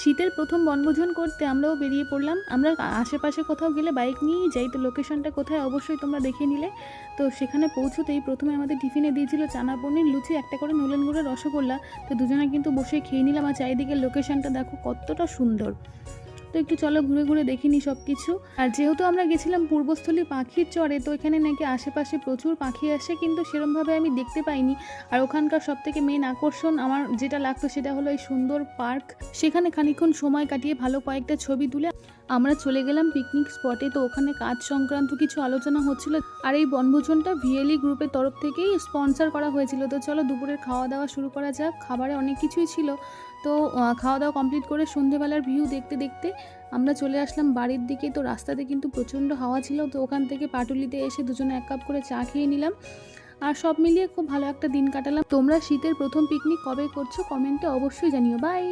শীতের প্রথম বনভোজন করতে আমরাও বেরিয়ে পড়লাম। আমরা আশেপাশে কোথাও গেলে বাইক নিয়েই যাই, তো লোকেশনটা কোথায় অবশ্যই তোমরা দেখে নিলে। তো সেখানে পৌঁছতেই প্রথমে আমাদের টিফিনে দিয়েছিল চানা পনির, লুচি, একটা করে নলেন গুঁড়ো রসগোল্লা। তো দুজনে কিন্তু বসে খেয়ে নিলাম। আর চারিদিকে লোকেশনটা দেখো কতটা সুন্দর। তো একটু চলো ঘুরে ঘুরে দেখিনি সব কিছু। আর যেহেতু আমরা গেছিলাম পূর্বস্থলী পাখির চরে, তো এখানে নাকি আশেপাশে প্রচুর পাখি আসে, কিন্তু সেরমভাবে আমি দেখতে পাইনি। আর ওখানকার সব থেকে মেন আকর্ষণ আমার যেটা লাগতো সেটা হলো এই সুন্দর পার্ক। সেখানে খানিকক্ষণ সময় কাটিয়ে ভালো কয়েকটা ছবি তুলে আমরা চলে গেলাম পিকনিক স্পটে। তো ওখানে কাজ সংক্রান্ত কিছু আলোচনা হচ্ছিল। আর এই বনভোজনটা ভিএলই গ্রুপের তরফ থেকেই স্পন্সর করা হয়েছিল। তো চলো দুপুরের খাওয়া দাওয়া শুরু করা যাক। খাবারে অনেক কিছুই ছিল। তো খাওয়া দাওয়া কমপ্লিট করে সন্ধেবেলার ভিউ দেখতে দেখতে আমরা চলে আসলাম বাড়ির দিকে। তো রাস্তাতে কিন্তু প্রচণ্ড হাওয়া ছিল। তো ওখান থেকে পাটুলিতে এসে দুজনে 1 কাপ করে চা খেয়ে নিলাম। আর সব মিলিয়ে খুব ভালো একটা দিন কাটালাম। তোমরা শীতের প্রথম পিকনিক কবে করছো কমেন্টে অবশ্যই জানিও। বাই।